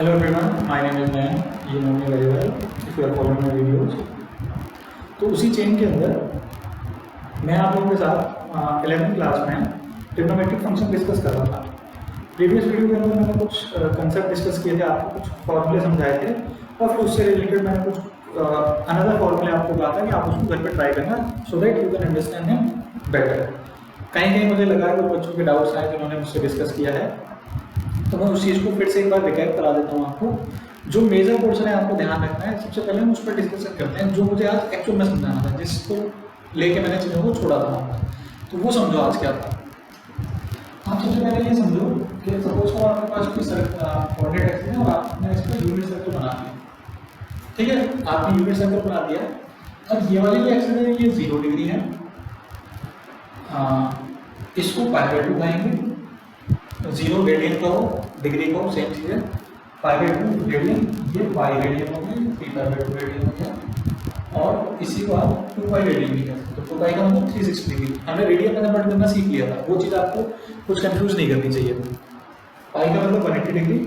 Hello everyone, my name is Nayan. You know me very well if you are following my videos. तो उसी chain के अंदर मैं आप लोगों के साथ 11th क्लास में ट्रिग्नोमेट्रिक फंक्शन डिस्कस कर रहा था। प्रीवियस वीडियो के अंदर मैंने कुछ कंसेप्ट डिस्कस किए थे, आपको कुछ फॉर्मूले समझाए थे और फिर उससे रिलेटेड मैंने कुछ अनदर फॉर्मूले आपको कहा था कि आप उसको घर पे ट्राई करना so that you can understand him better. कहीं कहीं मुझे लगा कि बच्चों के डाउट्स आए जिन्होंने मुझसे डिस्कस किया है, तो मैं उस चीज़ को फिर से एक बार रिकैप करा देता हूँ आपको। जो मेजर पोर्शन है आपको ध्यान रखना है। सबसे पहले हम उस पर डिस्कशन करते हैं जो मुझे आज एक्चुअल में समझाना था, जिसको लेके मैंने चीज़ों को छोड़ा था। तो वो समझो आज क्या था। आप सबसे पहले ये समझो कि सपोज करो आपके पास कोई कोऑर्डिनेट एक्सिस है और आपने इस पर यूनिट सर्कल बना दिया। ठीक है, आपने यूनिट सर्कल बना दिया। अब ये वाली जो एक्सिस है ये 0 डिग्री है, इसको पाई/2 बनाएंगे। 0 रेडियन का हो, डिग्री का हो, सेम चीज़ है। पाई/2 रेडियन, ये पाई रेडियन हो गया, 3π/2 रेडियन हो गया। और इसी को आप 2π रेडियन भी कह सकते हो। 2π का मतलब 360 डिग्री। हमने रेडियन में कन्वर्ट करना सीख लिया था, वो चीज़ आपको कुछ कंफ्यूज नहीं करनी चाहिए। पाई का मतलब 180 डिग्री,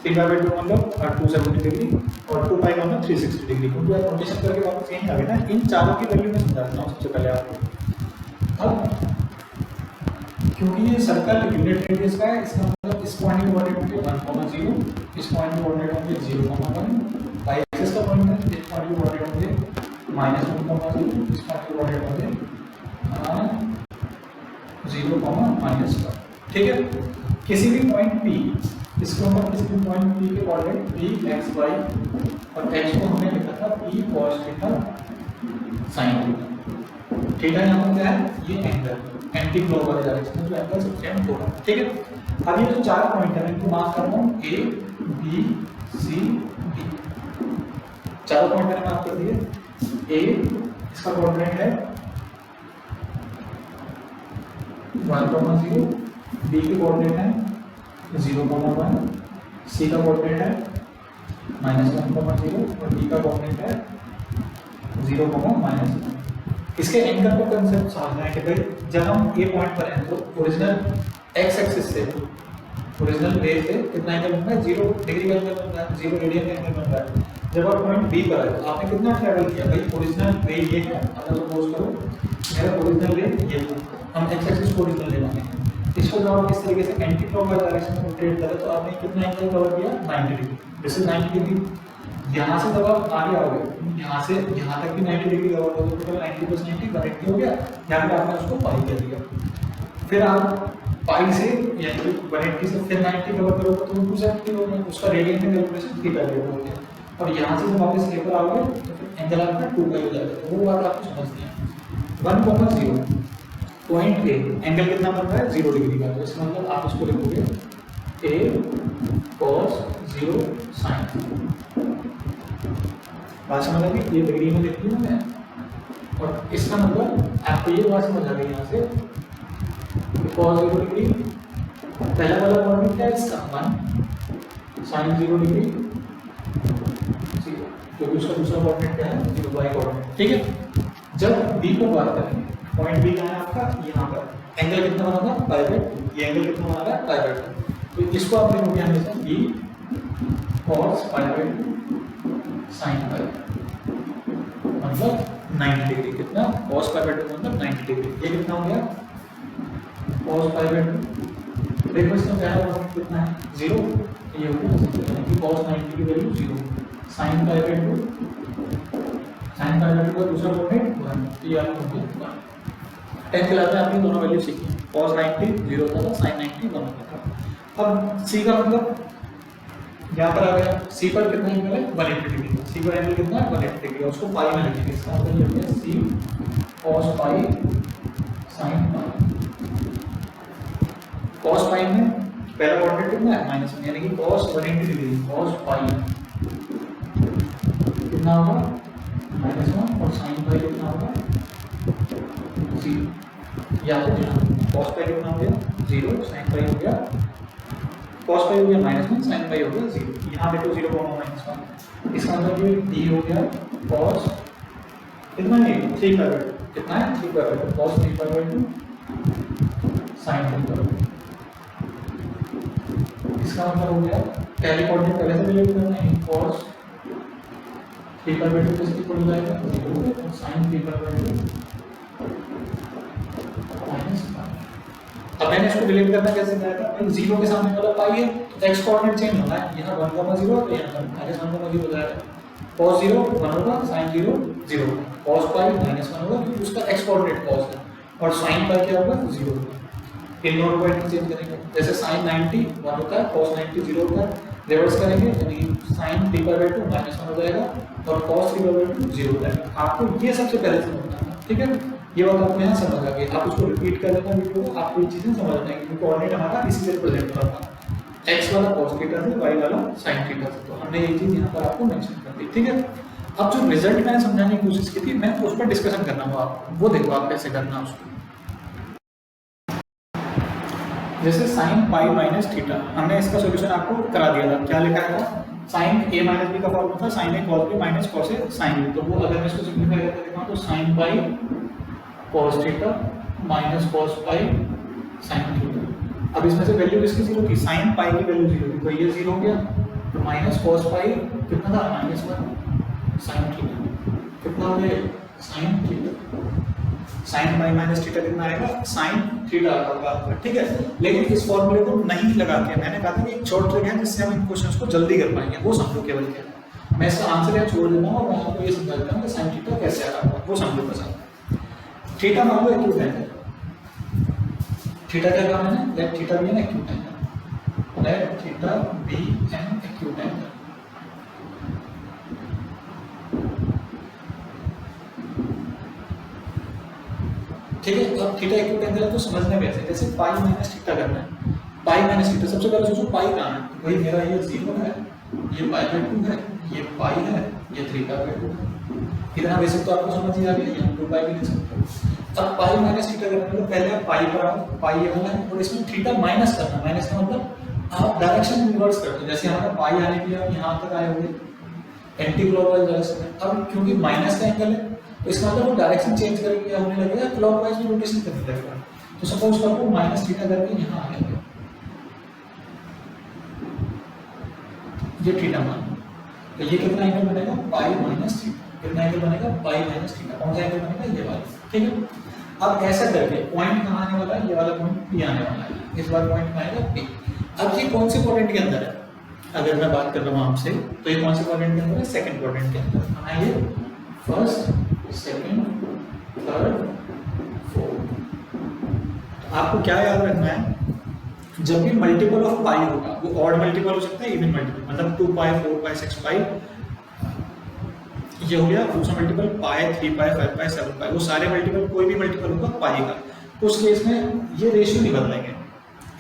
3π/2 मतलब 270 डिग्री और 2π का मतलब 360 डिग्री। क्योंकि आप नोटेशन करके वापस यहीं आ गए ना। इन चारों की वैल्यू में समझा देता हूँ सबसे पहले आपको। अब क्योंकि ये सर्कल यूनिट रेडियस का है, इसका मतलब इस पॉइंट के कोऑर्डिनेट होंगे 1,0, इस पॉइंट के कोऑर्डिनेट होंगे 0,1, पाई एक्सिस का पॉइंट है, इस पॉइंट के कोऑर्डिनेट होंगे -1,0, इस पॉइंट के कोऑर्डिनेट होंगे 0, ठीक है। किसी भी पॉइंट P, इसको हम किसी भी पॉइंट P के कोऑर्डिनेट P x y और x को हमने लिखा था P cos theta sin theta. Theta यहाँ पर क्या है, ये एंगल एंटी क्लॉक वाले डायरेक्शन में जो एंगल सबसे हम थोड़ा, ठीक है। अब ये जो चार पॉइंट है इनको मार्क करता हूँ A B C D। चारों पॉइंट मैंने मार्क कर दिए। A इसका कोऑर्डिनेट है 1,0, B के कोऑर्डिनेट है 0,1, C का कोऑर्डिनेट है -1,0 और D का कोऑर्डिनेट है 0,-1। इसके एंगल को कंसेप्ट समझना है कि भाई जब हम ए पॉइंट पर हैं तो ओरिजिनल एक्स एक्सिस से, ओरिजिनल वे से कितना एंगल बन रहा है, 0 डिग्री का एंगल बन रहा है, 0 रेडियन का एंगल बन रहा है। जब आप पॉइंट बी पर आए तो आपने कितना ट्रैवल किया, भाई ओरिजिनल वे ये है। अगर सपोज करो मेरा ओरिजिनल वे ये था, हम एक्स एक्सिस को ओरिजिनल ले लेंगे। इसको जब आप इस तरीके से एंटी क्लॉकवाइज डायरेक्शन में रोटेट करें तो आपने कितना एंगल कवर किया, 90 डिग्री। This is 90 degree. यहाँ से जब आप आगे आओगे, यहाँ से यहाँ तक भी 90 डिग्री कवर हो, तो टोटल 90 + 90 180 हो गया। यहाँ पे आपने उसको पाई कर दिया। फिर आप पाई से यानी 180 से फिर 90 कवर करोगे तो 270 हो गया। उसका रेडियन का कैलकुलेशन थीटा रेडियन हो गया। और यहाँ से जब वापस लेकर आओगे तो फिर एंगल आपका 2π हो जाएगा। तो वो बात आपको समझनी है। 1,0 पॉइंट ए एंगल कितना बन रहा है, 0 डिग्री का। तो इसका मतलब आप उसको लिखोगे A cos 0 sin। बात समझ आ गई, ये डिग्री में लिख दी मैंने। और इसका मतलब आपको ये बात समझ आ गई यहाँ से cos 0 डिग्री, पहला वाला कोऑर्डिनेट क्या है इसका 1, sin 0 डिग्री 0, क्योंकि उसका दूसरा कोऑर्डिनेट क्या है 0 y कोऑर्डिनेट, ठीक है। जब b को बात करेंगे, पॉइंट b कहाँ है आपका, यहाँ पर एंगल कितना बना था π/2, ये एंगल कितना बना रहा है π/2। तो इसको आप लिखोगे हमेशा b cos π/2 sin π, मतलब 90 डिग्री। कितना, cos π/2 मतलब 90 डिग्री। ये कितना हो गया cos π/2। देखो इसका पहला कोऑर्डिनेट कितना है 0, ये हो गया 0, यानी कि cos 90 की वैल्यू 0। sin π/2, sin π/2 का दूसरा कोऑर्डिनेट 1, तो ये आपको हो गया 1। 10th क्लास में आपने दोनों वैल्यू सीखी। cos 90 0 था, sin 90 1 था। अब c का मतलब यहाँ पर आ गया। C पर कितना एंगल है 180 डिग्री। C पर एंगल कितना है 180 डिग्री। उसको पाई में लिखेंगे। इसका मतलब ये है C cos π sin π। cos π में पहला कोऑर्डिनेट कितना है -1, यानी कि cos 180 डिग्री cos π कितना होगा -1 और sin π कितना होगा 0। या तो cos π कितना हो गया 0, sin π हो गया cos π हो गया -1, sin π हो गया 0। यहाँ देखो 0,-1। इसका मतलब ये d हो गया cos कितना है 3π/2, कितना है 3π/2, cos 3π/2 sin 3π/2। इसका मतलब हो गया पहले कोऑर्डिनेट पहले से रिलेट करना है, cos 3 किसकी इक्वल हो जाएगा 0 और sin 3 माइनस। अब मैंने इसको रिलेट करना कैसे बताया था भाई, 0 के सामने वाला पाई है तो x कोऑर्डिनेट चेंज होना है, यहाँ 1,0 तो यहाँ -1,0 हो जाएगा, cos 0 1 होगा, sin 0 0, cos पाई -1 होगा क्योंकि उसका x कोऑर्डिनेट cos है, और sin पाई क्या होगा 0 होगा। इन दोनों को इंटरचेंज करेंगे, जैसे sin 90 1 होता है, cos 90 0 होता है, रिवर्स करेंगे यानी sin 3/2 -1 हो जाएगा और cos 3/2 0 हो जाएगा। आपको ये सबसे पहले समझना है, ठीक है, ये बात आपको यहाँ समझ आ गई। आप उसको रिपीट कर लेना वीडियो को, आपको ये चीजें समझ आएंगी क्योंकि कोऑर्डिनेट हमारा इसी से रिप्रेजेंट करता है, x वाला cos थीटा से, y वाला sin थीटा से, तो हमने ये चीज यहाँ पर आपको मेंशन कर दी, ठीक है। अब जो रिजल्ट मैंने समझाने की कोशिश की थी, मैं उस पर डिस्कशन करना होगा आपको, वो देखो आप कैसे करना उसको। जैसे sin पाई माइनस थीटा, हमने इसका सॉल्यूशन आपको करा दिया था, क्या लिखा है sin a माइनस b का फॉर्मूला था sin a cos b minus cos a sin b, तो वो अगर मैं इसको सिंपलीफाई करके दिखाऊं तो sin पाई cos थीटा माइनस cos पाई sin थीटा। अब इसमें से वैल्यू किसकी 0 थी, sin पाई की वैल्यू 0 थी, तो ये 0 हो गया, तो माइनस cos पाई कितना था -1 sin थीटा, कितना हो गया sin theta, sin pi minus theta कितना आएगा sin थीटा होगा, ठीक है। लेकिन इस फॉर्मूले को नहीं लगा के मैंने कहा था कि एक शॉर्ट ट्रिक है जिससे हम इन क्वेश्चंस को जल्दी कर पाएंगे, वो समझो केवल क्या। मैं इसका आंसर यहाँ छोड़ देता हूँ और मैं आपको ये समझा देता हूँ कि sin थीटा कैसे आ रहा है, वो समझो बस। थीटा मान लो एक्यूट एंगल, थीटा क्या काम है, let theta be an acute angle, let theta be an acute angle, ठीक है। अब थीटा एक्यूट एंगल है तो समझना कैसे, जैसे पाई माइनस थीटा करना है, पाई माइनस थीटा, सबसे पहले सोचो पाई कहाँ है, भाई मेरा ये 0 है, ये π/2 है, ये पाई है, ये 3π/2 है, इतना बेसिक तो आपको समझ ही आ गया, हम 2π भी लिख सकते हो। अब पाई माइनस थीटा करने के लिए पहले आप पाई पर आओ, पाई ये वाला है और इसमें थीटा माइनस करना, माइनस का मतलब आप डायरेक्शन रिवर्स करते हो, जैसे हमारा पाई आने के लिए आप यहाँ तक आए होंगे एंटी क्लॉकवाइज डायरेक्शन में, अब क्योंकि माइनस का एंगल है तो इसका मतलब वो डायरेक्शन चेंज करके होने लगेगा, क्लॉकवाइज में रोटेशन करने लगेगा, तो सपोज करो माइनस थीटा करके यहाँ आ गया, ये थीटा मान, तो ये कितना एंगल बनेगा पाई माइनस थीटा, कितना एंगल बनेगा पाई माइनस थीटा, कौन सा एंगल बनेगा ये वाला, ठीक है। अब ऐसा करके पॉइंट कहाँ आने वाला है, ये वाला पॉइंट पी आने वाला है, इस बार पॉइंट कहाँ आएगा पी। अब ये कौन से क्वाड्रेंट के अंदर है, अगर मैं बात कर रहा हूँ आपसे तो ये कौन से क्वाड्रेंट के अंदर है, सेकंड क्वाड्रेंट के अंदर, कहाँ है ये, फर्स्ट सेकंड थर्ड फोर्थ। आपको क्या याद रखना है, जब भी मल्टीपल ऑफ पाई होगा वो ऑड मल्टीपल हो सकता है, इवन मल्टीपल, मतलब 2 पाई 4 पाई 6 पाई, ये हो गया दूसरा मल्टीपल पाई 3 पाई 5 पाई 7 पाई, वो सारे मल्टीपल, कोई भी मल्टीपल होगा पाई का, उस केस में ये रेशियो नहीं बदलेंगे,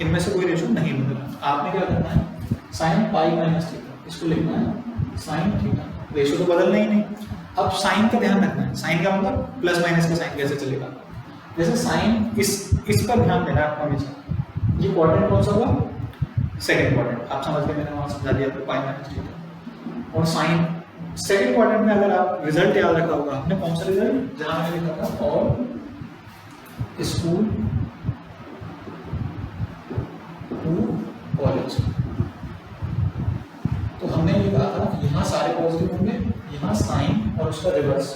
इनमें से कोई रेशियो नहीं बदलेगा। आपने क्या करना है, sin पाई माइनस थीटा, इसको लिखना है sin थीटा, रेशियो तो बदलना ही नहीं। अब साइन का ध्यान रखना है, साइन का मतलब प्लस माइनस का साइन कैसे चलेगा, जैसे साइन इस पर ध्यान देना है आपको हमेशा, ये क्वाड्रेंट कौन सा होगा, सेकंड क्वाड्रेंट, आप समझ गए, मैंने वहां समझा दिया आपको पाई माइनस थीटा, और साइन सेकंड क्वाड्रेंट में अगर आप रिजल्ट याद रखा होगा, हमने कौन सा रिजल्ट, जहां मैंने लिखा था और स्कूल टू कॉलेज, तो हमने ये कहा था यहाँ सारे पॉजिटिव होंगे, यहाँ साइन और उसका रिवर्स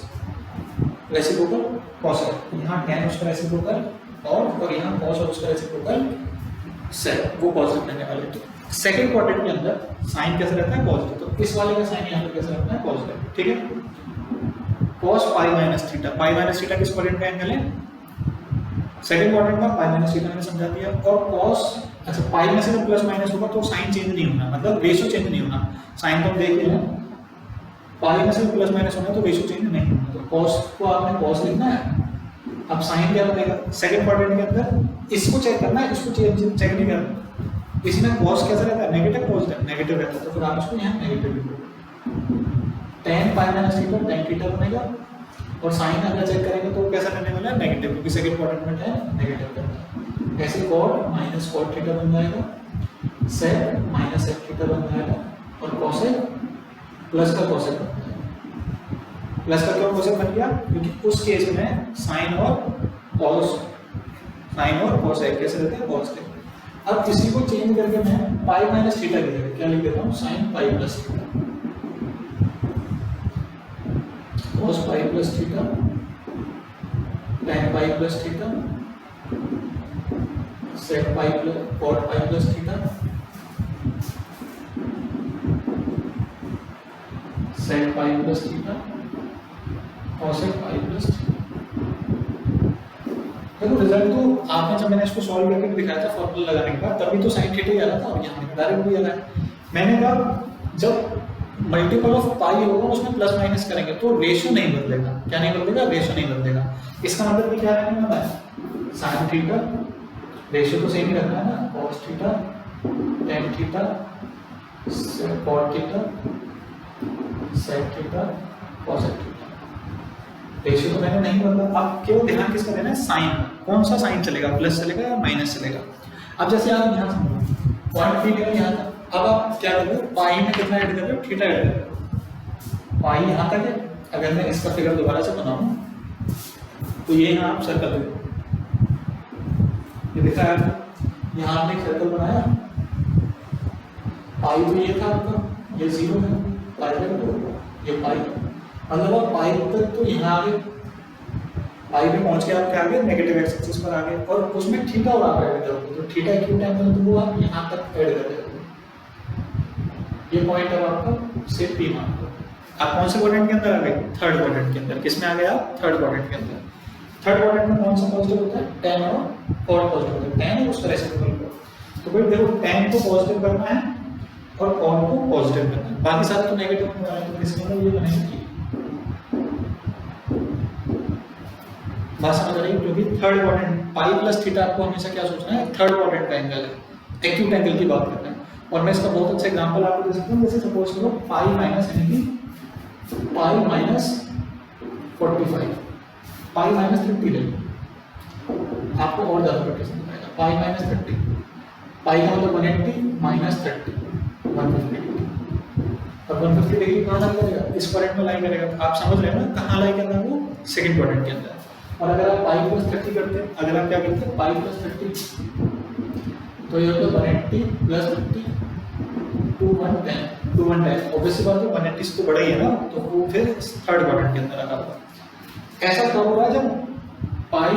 रेसिप्रोकल कॉस है, यहाँ tan उसका रेसिप्रोकल और यहाँ कॉस और उसका रेसिप्रोकल सेक, वो पॉजिटिव रहने वाले। तो सेकंड क्वाड्रेंट के अंदर साइन कैसे रहता है पॉजिटिव, तो इस वाले का साइन यहाँ पर कैसे रहता है पॉजिटिव, ठीक है। cos pi minus theta, pi minus theta किस क्वाड्रेंट का एंगल है, सेकंड क्वाड्रेंट का, पाई माइनस थीटा मैंने समझा दिया, और cos, अच्छा पाई में से प्लस माइनस होगा तो साइन चेंज नहीं होना, मतलब रेशियो चेंज नहीं होना, साइन तो हम देख लिया, पाई में से प्लस माइनस होना तो रेशियो चेंज नहीं होना, तो cos को आपने cos लिखना है। अब साइन क्या बनेगा, सेकंड क्वाड्रेंट के अंदर इसको चेक करना है, इसको चेक नहीं करना, इसमें cos कैसा रहता है, नेगेटिव पॉजिटिव, नेगेटिव रहता है, तो फिर आप इसको यहाँ नेगेटिव लिखो, tan pi minus theta tan theta बनेगा, और साइन अगर चेक करेंगे तो कैसा रहने वाला है नेगेटिव, क्योंकि सेकंड क्वाड्रेंट में है नेगेटिव करना है, ऐसे cot माइनस cot थीटा बन जाएगा, sec माइनस sec थीटा बन जाएगा, और cosec प्लस का cosec बन जाएगा। प्लस का क्यों cosec बन गया, क्योंकि उस केस में साइन और cos, साइन और cosec कैसे रहते हैं पॉजिटिव, अब इसी को चेंज करके मैं पाई माइनस थीटा की जगह क्या लिख देता हूँ, sine pi plus theta, cos pi plus theta, tan pi plus theta, sec pi plus cot pi plus theta, sec pi plus theta, cosec pi plus theta. देखो result तो आपने जब मैंने इसको सॉल्व करके दिखाया था फॉर्मूला लगाने के बाद तभी तो साइन थीटा ही आ रहा था और यहाँ डायरेक्ट भी आ रहा है। मैंने कहा जब मल्टीपल ऑफ पाई होगा उसमें प्लस माइनस करेंगे तो रेशियो नहीं बदलेगा। क्या नहीं बदलेगा? रेशियो नहीं बदलेगा। इसका मतलब भी क्या रहने वाला है, साइन थीटा, रेशियो तो सेम ही रखना है ना, cos theta, tan theta, cot theta, sec theta, cosec theta. Ratio तो मैंने नहीं बदला। अब केवल ध्यान किसका देना है, साइन। कौन सा साइन चलेगा, प्लस चलेगा या माइनस चलेगा। अब जैसे आप यहाँ समझो पॉइंट पी गया यहाँ तक, अब आप क्या कर रहे हो, पाई में कितना ऐड कर रहे हो, थीटा ऐड कर रहे हो। पाई यहाँ तक है, अगर मैं इसका फिगर दोबारा से बनाऊं तो ये यहाँ आप सर्कल देखो, ये दिखा है यहाँ आपने एक सर्कल बनाया, पाई तो ये था आपका, ये 0 है, पाई तक ये पाई, मतलब आप पाई तक तो यहाँ आगे, पाई पे पहुंच के आप क्या आगे नेगेटिव एक्स एक्सिस पर आ गए और उसमें थीटा और आप ऐड करोगे तो थीटा क्यूब एंगल तो वो आप यहाँ तक ऐड कर दोगे। ये पॉइंट अब आपका सिर्फ पी मान लो। आप कौन से क्वाड्रेंट के अंदर आ गए, थर्ड क्वाड्रेंट के अंदर। किसमें आ गए आप, थर्ड क्वाड्रेंट के अंदर। थर्ड क्वाड्रेंट में कौन सा पॉजिटिव होता है, tan और cot पॉजिटिव होता है, tan उस तरह से बोल लो। तो भाई देखो tan को पॉजिटिव करना है और cot को पॉजिटिव करना है, बाकी सारे तो नेगेटिव होने वाले हैं, तो इसके अंदर ये बनेगी बात समझ रही है। क्योंकि third quadrant pi plus theta आपको हमेशा क्या सोचना है, थर्ड क्वाड्रेंट का एंगल है, एक्यूट एंगल की बात करना है। और मैं इसका बहुत अच्छा एग्जांपल आपको दे सकता हूँ, जैसे सपोज करो पाई माइनस यानी कि पाई माइनस 45, पाई माइनस 30 ले लो, आपको और ज्यादा रोटेशन दिखाएगा। पाई माइनस 30, पाई का मतलब 180 माइनस 30 150 और 150 डिग्री कहाँ लाई करेगा, इस क्वाड्रेंट में लाई करेगा। आप समझ रहे हो ना कहाँ लाई करना है, वो सेकंड क्वाड्रेंट के अंदर। और अगर आप पाई प्लस 30 करते हैं, अगर आप क्या करते हैं पाई प्लस 30 तो ये होता है 180 प्लस 30 210 ऑब्वियसली बात है 180 से तो बड़ा ही है ना, तो वो फिर थर्ड क्वाड्रेंट के अंदर आ रहा है। ऐसा कब होगा जब पाई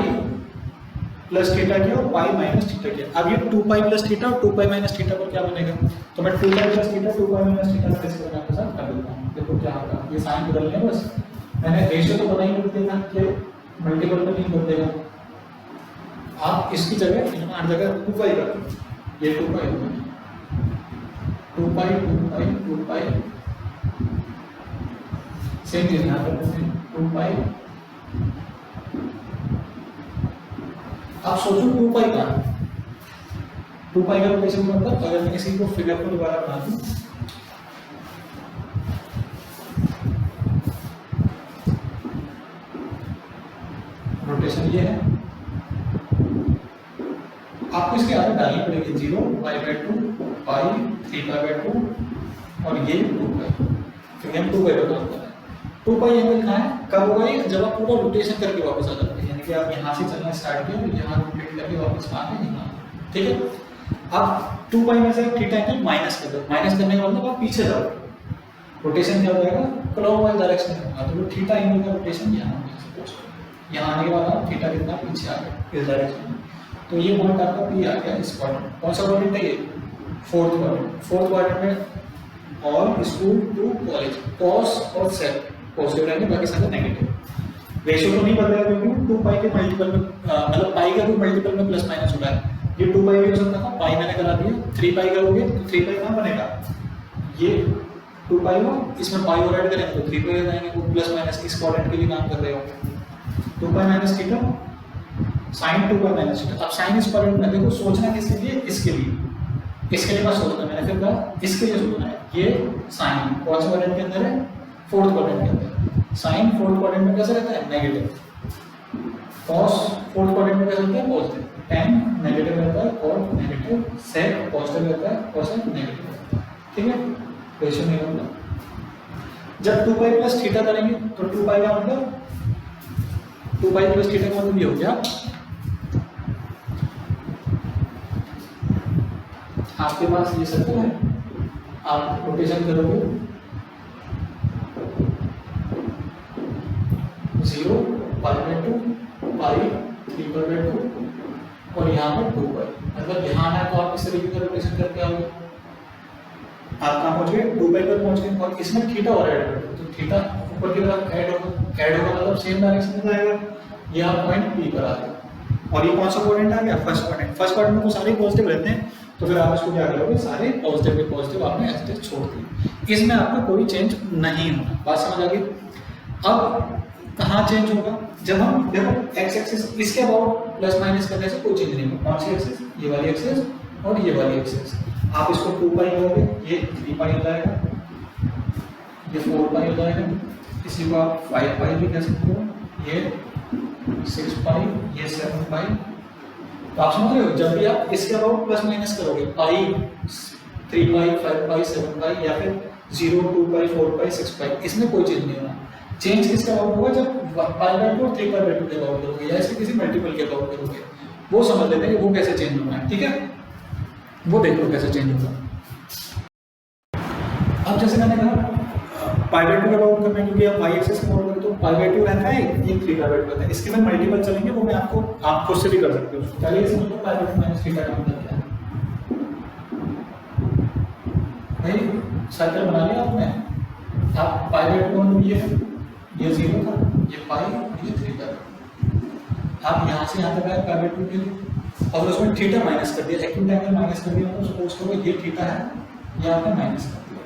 प्लस थीटा किया और पाई माइनस थीटा किया। अब ये 2 पाई प्लस थीटा और 2 पाई माइनस थीटा पर क्या बनेगा, तो मैं 2 pi plus theta 2 pi minus theta का डिस्कस आपके साथ कर देता हूँ। देखो क्या होगा, ये साइन बदलने हैं बस, मैंने रेशियो तो पता ही नहीं देना कि मल्टीपल में नहीं बदलेगा। आप इसकी जगह यहाँ हर जगह 2 पाई कर दो, ये 2 पाई होगा, 2 पाई 2 पाई 2 पाई, सेम चीज यहाँ पर करते हैं 2 पाई। आप सोचो 2 पाई का 2 पाई का रोटेशन मतलब, अगर मैं इसी को फिगर को दोबारा बना दूं, रोटेशन ये है, आपको इसकी आदत डालनी पड़ेगी 0 पाई/2 पाई 3 पाई/2 और ये 2 पाई, फिर हम 2 पाई बता रहे हैं। 2 पाई एंगल कहाँ है, कब होगा ये, जब आप पूरा रोटेशन करके वापस आ जाते हैं, यानी कि आप यहाँ से चलना स्टार्ट किया और यहाँ रोटेट करके वापस आ गए यहाँ, ठीक है। अब 2 पाई में से थीटा एंगल माइनस कर दो, माइनस करने का मतलब आप पीछे जाओ, रोटेशन क्या हो जाएगा क्लॉकवाइज डायरेक्शन में होगा, तो थीटा एंगल का रोटेशन यहाँ यहाँ आने के बाद आप थीटा कितना पीछे आ गए इस डायरेक्शन में, तो ये पॉइंट आपका पी आ गया इस क्वाड्रेंट। कौन सा क्वाड्रेंट है ये, फोर्थ क्वाड्रेंट। फोर्थ क्वाड्रेंट में all school to college cos और सेक पॉजिटिव रहेंगे, बाकी सारे नेगेटिव। रेशियो तो नहीं बदलेगा क्योंकि 2 पाई के मल्टीपल में मतलब पाई का भी मल्टीपल में प्लस माइनस हो रहा है। ये 2 पाई भी हो सकता था, पाई मैंने करा दिया, 3 पाई करोगे तो 3 पाई कहाँ बनेगा, ये 2 पाई हो, इसमें पाई और ऐड करेंगे तो 3 पाई हो जाएंगे, वो प्लस माइनस इस क्वाड्रेंट के लिए काम कर रहे हो। 2 pi minus theta sine 2 pi minus theta. अब साइन इस क्वाड्रेंट में देखो, सोचना किसके लिए, इसके लिए, इसके लिए बस सोचना, मैंने फिर कहा इसके लिए सोचना है। ये साइन कौन से क्वाड्रेंट के अंदर है, फोर्थ क्वाड्रेंट के अंदर। साइन फोर्थ क्वाड्रेंट में कैसे रहता है, नेगेटिव। कॉस फोर्थ क्वाड्रेंट में कैसे रहता है, पॉजिटिव। tan नेगेटिव रहता है, cot नेगेटिव, sec पॉजिटिव रहता है, cosec नेगेटिव रहता है, ठीक है। रेशियो नहीं होगा। जब 2 पाई प्लस थीटा करेंगे तो 2 पाई का मतलब 2 पाई प्लस थीटा का मतलब ये हो गया आपके पास ये सर्कल है, आप रोटेशन करोगे 0 π/2 पाई 3/2 और यहाँ पर 2 पाई, मतलब यहाँ आना है तो आप इस तरीके का रोटेशन करके आओगे, आप कहाँ पहुँच गए 2 पाई पर पहुँच गए। और इसमें थीटा और ऐड कर दो, तो थीटा ऊपर की तरफ ऐड होगा मतलब सेम डायरेक्शन में जाएगा, ये आप पॉइंट P पर आ गए। और ये कौन सा क्वाड्रेंट आ गया, फर्स्ट क्वाड्रेंट। फर्स्ट क्वाड्रेंट में तो सारे पॉजिटिव रहते हैं, तो फिर आप इसको क्या करोगे, सारे पॉजिटिव के पॉजिटिव आपने ऐसे छोड़ दिए, इसमें आपका कोई चेंज नहीं होना। बात समझ आ गई। अब कहाँ चेंज होगा, जब हम देखो एक्स एक्सिस इसके अबाउट प्लस माइनस करने से कोई चेंज नहीं होगा। कौन सी एक्सिस, ये वाली एक्सिस और ये वाली एक्सिस। आप इसको 2 पाई लोगे, ये 3 पाई हो जाएगा, ये 4 पाई हो जाएगा, इसी को आप 5 पाई भी कह सकते हो, ये 6 पाई, ये 7 पाई। तो आप समझ रहे हो, जब भी आप इसके अबाउट प्लस माइनस करोगे, पाई 3 पाई 5 पाई 7 पाई या फिर 0 2 पाई 4 पाई 6 पाई, इसमें कोई चेंज नहीं होना। चेंज किसके अबाउट होगा, जब π/2 और 3/2 के अबाउट करोगे या इसके किसी मल्टीपल के अबाउट करोगे, वो समझ लेते हैं कि वो कैसे चेंज होना है। ठीक है, वो देख लो कैसे चेंज होगा। अब जैसे मैंने कहा π/2 के अबाउट करना है, क्योंकि आप y एक्सिस के अबाउट करें तो π/2 रहता है, ये 3/2 रहता है। इसके में मल्टीपल चलेंगे, वो मैं आप खुद से भी कर सकते हो। चलिए समझ लो π/2 - थीटा का मतलब क्या है। भाई सर्कल बना लिया आपने, आप π/2 ये 0 था, ये पाई, ये 3/2। आप यहाँ से यहाँ तक आए π/2 के लिए, और उसमें थीटा माइनस कर दिया, एक्यूट एंगल माइनस कर दिया, तो सपोज करो ये थीटा है, ये आपने माइनस कर दिया।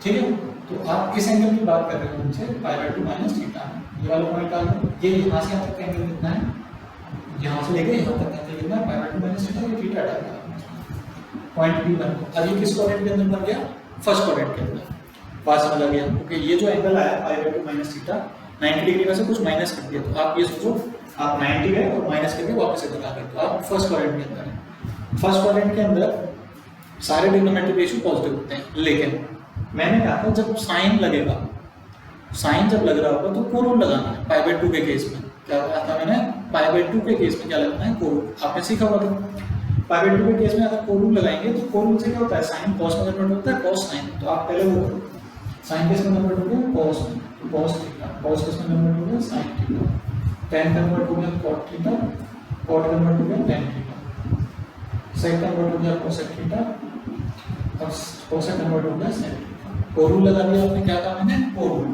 ठीक है, तो आप इस एंगल की बात कर रहे हो उनसे, π/2 - थीटा, ये वाला पॉइंट आ गया। ये यहाँ से यहाँ तक का एंगल कितना है, यहाँ से लेके यहाँ तक का एंगल कितना है, π/2 - थीटा, ये थीटा हटा दिया पॉइंट P बन गया। अब ये किस क्वाड्रेंट के अंदर बन गया, फर्स्ट क्वाड्रेंट के अंदर। बात समझ आ गया, क्योंकि ये जो एंगल आया π/2 - थीटा 90 डिग्री में से कुछ माइनस कर दिया, तो आप ये सोचो आप 90 गए और माइनस करके वापस इधर आ गए, तो आप फर्स्ट क्वाड्रेंट के अंदर हैं। फर्स्ट क्वाड्रेंट के अंदर सारे ट्रिग्नोमेट्रिक रेशियो पॉजिटिव होते हैं, लेकिन मैंने कहा था जब साइन लगेगा, साइन जब लग रहा होगा तो कोरूल लगाना है। π/2 के केस में क्या कहा था मैंने, π/2 के केस में क्या लगना है, कोरूल। आपने सीखा हुआ था। π/2 के केस में अगर कोरूल लगाएंगे तो कोरूल से क्या होता है, साइन कॉस में कन्वर्ट होता है, कॉस साइन। तो आप पहले वो करो, साइन किस में कन्वर्ट हो गया, कॉस में, कॉस थीटा, कॉस किस में कन्वर्ट हो गया, साइन थीटा, tan कन्वर्ट हो गया कॉट थीटा, कॉट कन्वर्ट हो गया tan थीटा, सेक कन्वर्ट हो गया कोसेक थीटा, और कोसेक कन्वर्ट हो गया सेक थीटा। कोरूल लगा दिया आपने, क्या कहा मैंने, कोरूल।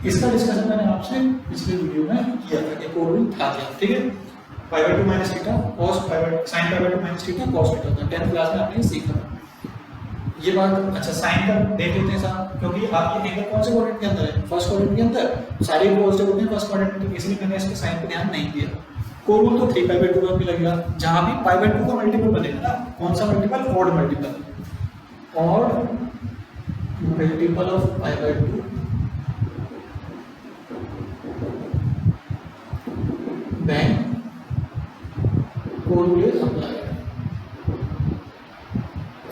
इसका डिस्कशन मैंने आपसे पिछले वीडियो में किया था कि कोरूल था क्या। ठीक है, π/2 - theta cos sin π/2 - theta cos theta था, 10th क्लास में आपने सीखा था ये बात। अच्छा साइन का देख लेते हैं साहब, क्योंकि आप ये एंगल कौन से क्वाड्रेंट के अंदर है, फर्स्ट क्वाड्रेंट के अंदर, सारे पॉजिटिव होते हैं फर्स्ट क्वाड्रेंट में, तो इसलिए मैंने इसके साइन पे ध्यान नहीं दिया। कोरूल तो 3π/2 का भी लगेगा, जहां भी π/2 का मल्टीपल बनेगा ना, कौन सा multiple, odd multiple, odd multiple of π/2 then co rule is applied.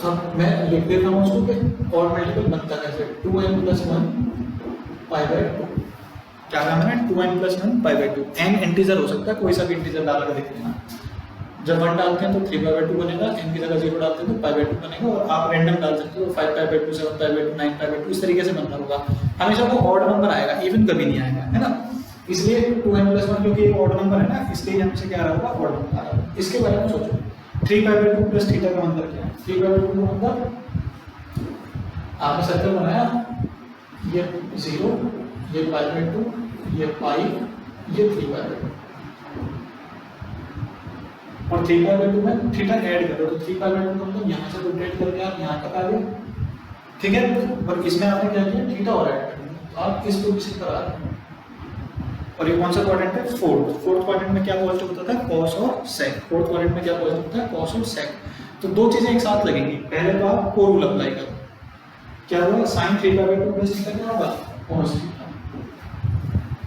अब मैं लिख देता हूँ उसको कि और मल्टीपल बनता कैसे, 2n + 1 π/2। क्या नाम है, 2n + 1 π/2। n इंटीजर हो सकता है, कोई सा भी इंटीजर डाल कर देख लेना। जब 1 डालते हैं तो 3/2 बनेगा, n की जगह 0 डालते हैं तो π/2 बनेगा, और आप रैंडम डाल सकते हो 5π/2 7π/2 9π/2, इस तरीके से बनना होगा। हमेशा वो ऑड नंबर आएगा, इवन कभी नहीं आएगा, है ना। इसलिए 2n + 1 क्योंकि एक ऑड नंबर है ना, इसलिए हमेशा क्या होगा, ऑड नंबर आएगा। इसके बारे में सोचो, 3π/2 + थीटा का मतलब क्या है, 3/2 का मतलब आपने सर्कल बनाया, ये 0, ये π/2, ये पाई, ये 3/2, और 3/2 में थीटा ऐड करो तो 3/2 का मतलब यहाँ से रोटेट करके आप यहाँ तक आ गए। ठीक है, और इसमें आपने क्या किया, थीटा और ऐड कर दिया, तो आप इस पोजीशन पर आ गए। और ये कौन सा क्वाड्रेंट है, फोर्थ क्वाड्रेंट में क्या पॉजिटिव होता था, कॉस और सेक। फोर्थ क्वाड्रेंट में क्या पॉजिटिव होता है, कॉस और सेक। तो दो चीजें एक साथ लगेंगी। पहले तो आप कोरूल अप्लाई करो, क्या हुआ, sin 3π/2 + थीटा क्या होगा, cos थीटा।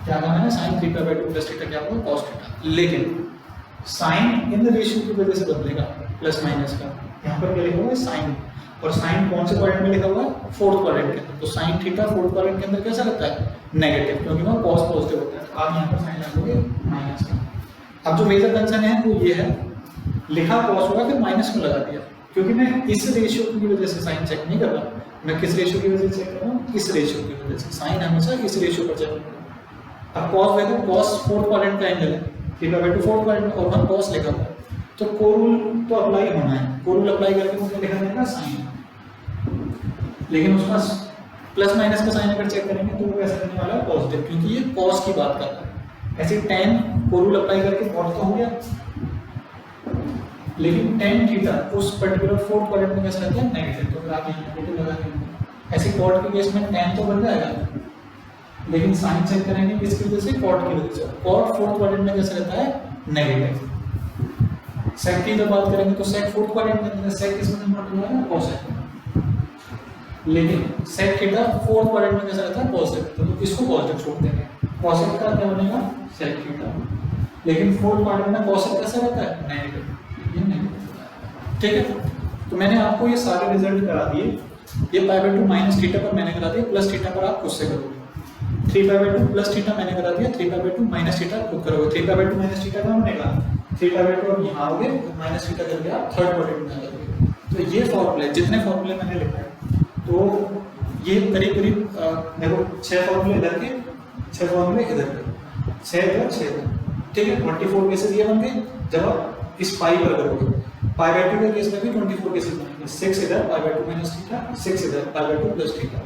क्या कहा मैंने, sin 3π/2 + थीटा क्या होगा, cos थीटा। लेकिन साइन इन द रेशियो की वजह से बदलेगा, प्लस माइनस का। यहाँ पर क्या लिखा हुआ है, साइन, और साइन कौन से क्वाड्रेंट में लिखा हुआ है, फोर्थ क्वाड्रेंट के अंदर। तो साइन थीटा फोर्थ क्वाड्रेंट के अंदर कैसा लगता है, नेगेटिव, क्योंकि वहाँ cos पॉजिटिव होता है। तो आप यहाँ पर साइन लगाओगे माइनस का। अब जो मेजर कंसर्न है वो ये है, लिखा cos होगा फिर माइनस में लगा दिया, क्योंकि मैं इस रेशियो की वजह से साइन चेक नहीं कर रहा, मैं किस रेशियो की वजह से चेक कर रहा हूँ, इस रेशियो की वजह से। साइन हमेशा इस रेशियो पर चेक करूँगा। अब कॉस देखो, कॉस फोर्थ क्वाड्रेंट का एंगल है, theta by two fourth quadrant और वन कॉस लिखा हुआ है, तो को रूल तो अप्लाई होना है। को रूल अप्लाई करके मुझे लिखा जाएगा साइन, लेकिन उसका प्लस माइनस का साइन अगर चेक करेंगे तो वो कैसे करने वाला है, पॉजिटिव, क्योंकि ये कॉस की बात कर रहा है। ऐसे tan को रूल अप्लाई करके कॉट तो हो गया, लेकिन tan थीटा उस पर्टिकुलर फोर्थ क्वाड्रेंट में कैसा रहता है, नेगेटिव, तो फिर आप यहाँ नेगेटिव लगा देंगे। ऐसे कॉट के केस में tan तो बन जाएगा, लेकिन साइन चेक करेंगे किसकी वजह से, कॉट की वजह से। कॉट फोर्थ क्वाड्रेंट में कैसा रहता है, नेगेटिव। सेक की जब बात करेंगे तो सेक फोर्थ क्वाड्रेंट में, सेक किसमें कन्वर्ट हुआ है, कोसेक, लेकिन सेक थीटा फोर्थ क्वाड्रेंट में कैसा रहता है, पॉजिटिव, तो इसको पॉजिटिव छोड़ देंगे। कोसेक का क्या बनेगा, सेक थीटा, लेकिन फोर्थ क्वाड्रेंट में कोसेक कैसा रहता है, नेगेटिव, ये नेगेटिव। ठीक है, तो मैंने आपको ये सारे रिजल्ट करा दिए। ये pi by two minus theta पर मैंने करा दिया, प्लस थीटा पर आप खुद से करोगे। 3 pi by two plus theta मैंने करा दिया, 3 pi by two minus theta खुद करोगे। 3 pi by two minus theta का बनेगा 3 पाई बाई टू, अब यहाँ आओगे माइनस थीटा करके आप थर्ड क्वाड्रेंट में आ जाओगे। तो ये फॉर्मूले, जितने फॉर्मूले मैंने लिखा है, तो ये करीब करीब देखो 6 फॉर्मूले इधर के, 6 फॉर्मूले इधर के, 6 इधर 6 इधर, ठीक है। 24 केसेस ये बन गए। जब आप इस पाई पर करोगे, पाई बाई टू के केस में भी 24 केसेस बनेंगे। 6 इधर pi by two minus theta, 6 इधर pi by two plus theta,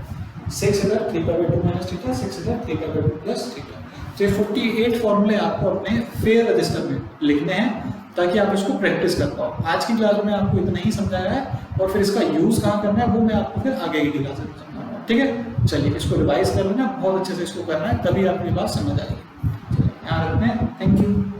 6 इधर 3 pi by two minus theta, 6 इधर 3 pi by two plus theta. तो ये 48 फॉर्मूले आपको अपने फेयर रजिस्टर में लिखने हैं ताकि आप इसको प्रैक्टिस कर पाओ। आज की क्लास में आपको इतना ही समझाया है, और फिर इसका यूज कहाँ करना है वो मैं आपको फिर आगे की क्लास में समझाऊंगा। ठीक है, चलिए इसको रिवाइज कर लेना, बहुत अच्छे से इसको करना है, तभी आपकी बात समझ आएगी। यहाँ रखते हैं, थैंक यू।